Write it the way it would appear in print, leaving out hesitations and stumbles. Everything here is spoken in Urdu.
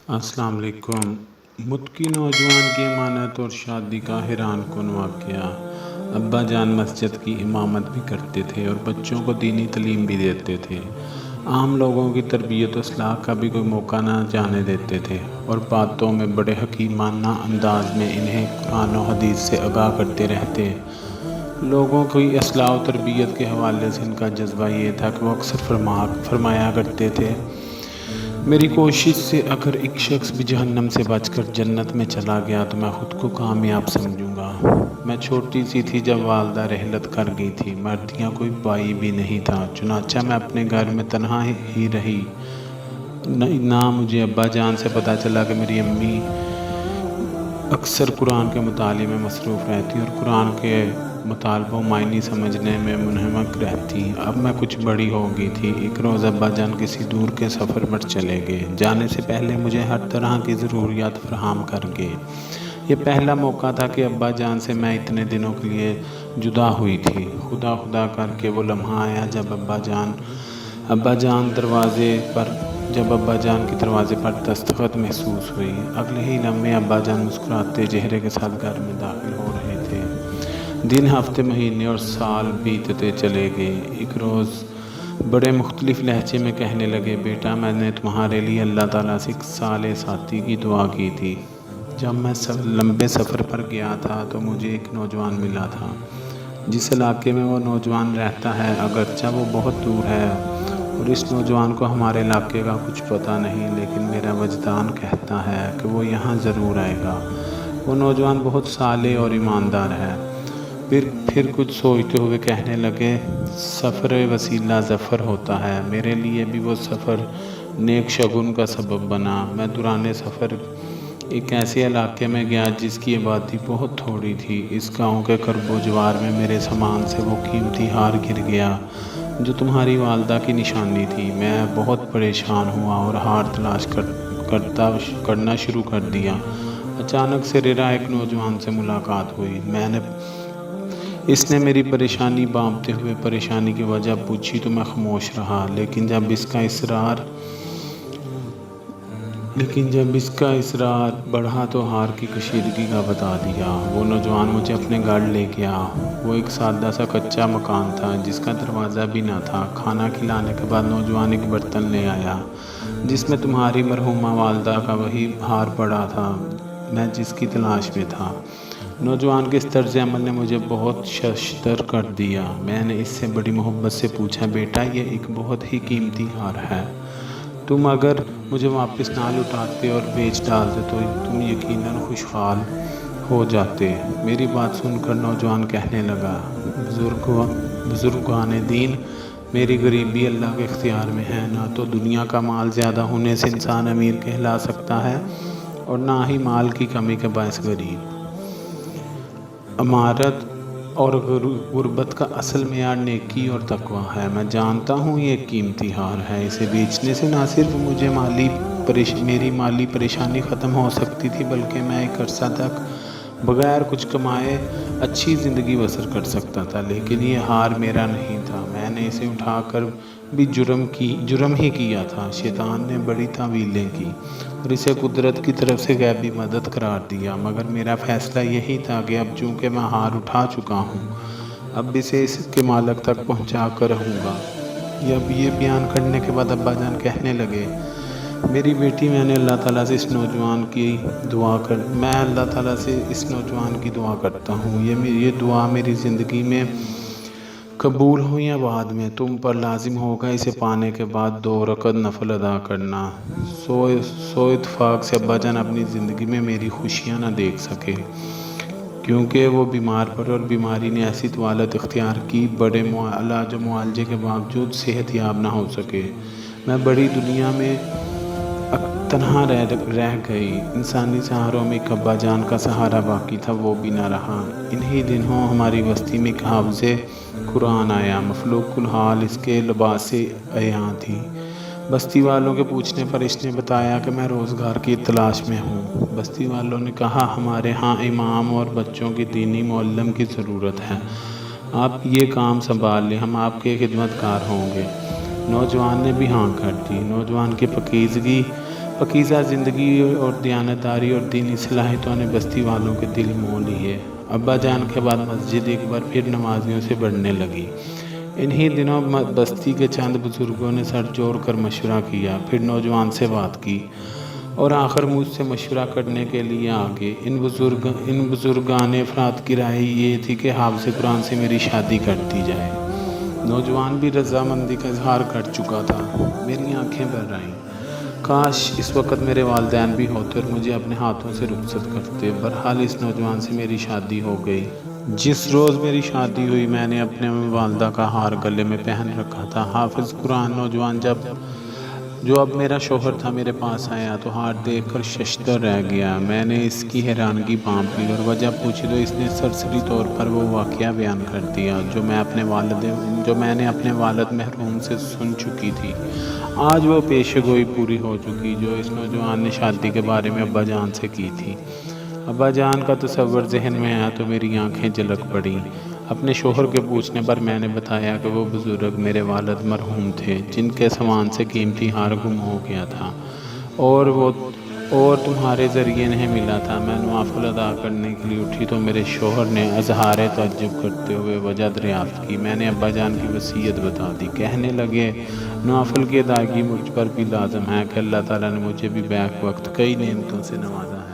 السلام علیکم۔ متقی نوجوان کی امانت اور شادی کا حیران کن واقعہ۔ ابا جان مسجد کی امامت بھی کرتے تھے اور بچوں کو دینی تعلیم بھی دیتے تھے۔ عام لوگوں کی تربیت و اصلاح کا بھی کوئی موقع نہ جانے دیتے تھے اور باتوں میں بڑے حکیمانہ انداز میں انہیں قرآن و حدیث سے آگاہ کرتے رہتے۔ لوگوں کی اصلاح و تربیت کے حوالے سے ان کا جذبہ یہ تھا کہ وہ اکثر فرمایا کرتے تھے، میری کوشش سے اگر ایک شخص بھی جہنم سے بچ کر جنت میں چلا گیا تو میں خود کو کامیاب سمجھوں گا۔ میں چھوٹی سی تھی جب والدہ رحلت کر گئی تھی، مرد یا کوئی بھائی بھی نہیں تھا، چنانچہ میں اپنے گھر میں تنہا ہی رہی۔ نہ مجھے ابا جان سے پتہ چلا کہ میری امی اکثر قرآن کے مطالعے میں مصروف رہتی اور قرآن کے مطالبہ و معنی سمجھنے میں منہمک رہتی۔ اب میں کچھ بڑی ہو گئی تھی۔ ایک روز ابا جان کسی دور کے سفر پر چلے گئے۔ جانے سے پہلے مجھے ہر طرح کی ضروریات فراہم کر گئے۔ یہ پہلا موقع تھا کہ ابا جان سے میں اتنے دنوں کے لیے جدا ہوئی تھی۔ خدا کر کے وہ لمحہ آیا جب ابا جان کی دروازے پر دستخط محسوس ہوئی۔ اگلے ہی لمحے ابا جان مسکراتے چہرے کے ساتھ گھر میں داخل ہو رہے تھے۔ دن، ہفتے، مہینے اور سال بیتتے چلے گئے۔ ایک روز بڑے مختلف لہجے میں کہنے لگے، بیٹا میں نے تمہارے لیے اللہ تعالیٰ سے ایک صالح ساتھی کی دعا کی تھی۔ جب میں لمبے سفر پر گیا تھا تو مجھے ایک نوجوان ملا تھا۔ جس علاقے میں وہ نوجوان رہتا ہے اگرچہ وہ بہت دور ہے اور اس نوجوان کو ہمارے علاقے کا کچھ پتہ نہیں، لیکن میرا وجدان کہتا ہے کہ وہ یہاں ضرور آئے گا۔ وہ نوجوان بہت صالح اور ایماندار ہے۔ پھر کچھ سوچتے ہوئے کہنے لگے، سفر وسیلہ ظفر ہوتا ہے۔ میرے لیے بھی وہ سفر نیک شگن کا سبب بنا۔ میں دوران سفر ایک ایسے علاقے میں گیا جس کی آبادی بہت تھوڑی تھی۔ اس گاؤں کے کرب و جوار میں میرے سامان سے وہ قیمتی ہار گر گیا جو تمہاری والدہ کی نشانی تھی۔ میں بہت پریشان ہوا اور ہار تلاش کرنا شروع کر دیا۔ اچانک سے ریرا ایک نوجوان سے ملاقات ہوئی۔ اس نے میری پریشانی بانپتے ہوئے پریشانی کی وجہ پوچھی تو میں خاموش رہا، لیکن جب اس کا اصرار بڑھا تو ہار کی کشیدگی کا بتا دیا۔ وہ نوجوان مجھے اپنے گھر لے گیا۔ وہ ایک سادہ سا کچا مکان تھا جس کا دروازہ بھی نہ تھا۔ کھانا کھلانے کے بعد نوجوان ایک برتن لے آیا جس میں تمہاری مرحومہ والدہ کا وہی ہار پڑا تھا میں جس کی تلاش میں تھا۔ نوجوان کے اس طرز عمل نے مجھے بہت ششدر کر دیا۔ میں نے اس سے بڑی محبت سے پوچھا، بیٹا یہ ایک بہت ہی قیمتی ہار ہے، تم اگر مجھے واپس نہ لوٹاتے اور بیچ ڈالتے تو تم یقیناً خوشحال ہو جاتے۔ میری بات سن کر نوجوان کہنے لگا، بزرگان دین، میری غریبی اللہ کے اختیار میں ہے۔ نہ تو دنیا کا مال زیادہ ہونے سے انسان امیر کہلا سکتا ہے اور نہ ہی مال کی کمی کے باعث غریب۔ امارت اور غربت کا اصل معیار نیکی اور تقویٰ ہے۔ میں جانتا ہوں یہ قیمتی ہار ہے، اسے بیچنے سے نہ صرف میری مالی پریشانی ختم ہو سکتی تھی بلکہ میں ایک عرصہ تک بغیر کچھ کمائے اچھی زندگی بسر کر سکتا تھا، لیکن یہ ہار میرا نہیں تھا۔ میں نے اسے اٹھا کر بھی جرم ہی کیا تھا۔ شیطان نے بڑی تعویلیں کی اور اسے قدرت کی طرف سے غیبی مدد قرار دیا، مگر میرا فیصلہ یہی تھا کہ اب چونکہ میں ہار اٹھا چکا ہوں، اب اسے اس کے مالک تک پہنچا کر رہوں گا۔ یہ بیان کرنے کے بعد ابا جان کہنے لگے، میری بیٹی، میں اللہ تعالیٰ سے اس نوجوان کی دعا کرتا ہوں، یہ دعا میری زندگی میں قبول ہو یا بعد میں، تم پر لازم ہوگا اسے پانے کے بعد 2 رکعت نفل ادا کرنا۔ سو اتفاق سے ابا جان اپنی زندگی میں میری خوشیاں نہ دیکھ سکے کیونکہ وہ بیمار پڑے اور بیماری نے ایسی طوالت اختیار کی، بڑے علاج و معالجے کے باوجود صحت یاب نہ ہو سکے۔ میں بڑی دنیا میں تنہا رہ گئی۔ انسانی سہاروں میں ایک ابا جان کا سہارا باقی تھا، وہ بھی نہ رہا۔ انہی دنوں ہماری بستی میں ایک حافظ قرآن آیا۔ مخلوق الحال اس کے لباس عیاں تھی۔ بستی والوں کے پوچھنے پر اس نے بتایا کہ میں روزگار کی تلاش میں ہوں۔ بستی والوں نے کہا، ہمارے ہاں امام اور بچوں کی دینی معلم کی ضرورت ہے، آپ یہ کام سنبھال لیں، ہم آپ کے خدمت گار ہوں گے۔ نوجوان نے بھی ہاں کر دی۔ نوجوان کی پاکیزگی پاکیزہ زندگی اور دیانتداری اور دینی صلاحیتوں نے بستی والوں کے دل مو لیے۔ ابا جان کے بعد مسجد ایک بار پھر نمازیوں سے بڑھنے لگی۔ انہی دنوں بستی کے چند بزرگوں نے سر جوڑ کر مشورہ کیا، پھر نوجوان سے بات کی اور آخر مجھ سے مشورہ کرنے کے لیے آگے۔ ان بزرگان افراد کی رائے یہ تھی کہ حافظ قرآن سے میری شادی کر دی جائے۔ نوجوان بھی رضامندی کا اظہار کر چکا تھا۔ میری آنکھیں بھر آئیں۔ کاش اس وقت میرے والدین بھی ہوتے اور مجھے اپنے ہاتھوں سے رخصت کرتے۔ بہرحال اس نوجوان سے میری شادی ہو گئی۔ جس روز میری شادی ہوئی میں نے اپنے والدہ کا ہار گلے میں پہن رکھا تھا۔ حافظ قرآن نوجوان جو اب میرا شوہر تھا میرے پاس آیا تو ہار دیکھ کر ششدر رہ گیا۔ میں نے اس کی حیرانگی بانپ لی اور وجہ پوچھی تو اس نے سرسری طور پر وہ واقعہ بیان کر دیا جو میں نے اپنے والد محروم سے سن چکی تھی۔ آج وہ پیشے گوئی پوری ہو چکی جو اس نوجوان نے شادی کے بارے میں ابا جان سے کی تھی۔ ابا جان کا تصور ذہن میں آیا تو میری آنکھیں جھلک پڑیں۔ اپنے شوہر کے پوچھنے پر میں نے بتایا کہ وہ بزرگ میرے والد مرحوم تھے جن کے سامان سے قیمتی ہار گم ہو گیا تھا اور تمہارے ذریعے نہیں ملا تھا۔ میں نوافل ادا کرنے کے لیے اٹھی تو میرے شوہر نے اظہار تعجب کرتے ہوئے وجہ دریافت کی۔ میں نے ابا جان کی وصیت بتا دی۔ کہنے لگے نوافل کی ادائیگی مجھ پر بھی لازم ہے کہ اللہ تعالیٰ نے مجھے بھی بیک وقت کئی نعمتوں سے نوازا ہے۔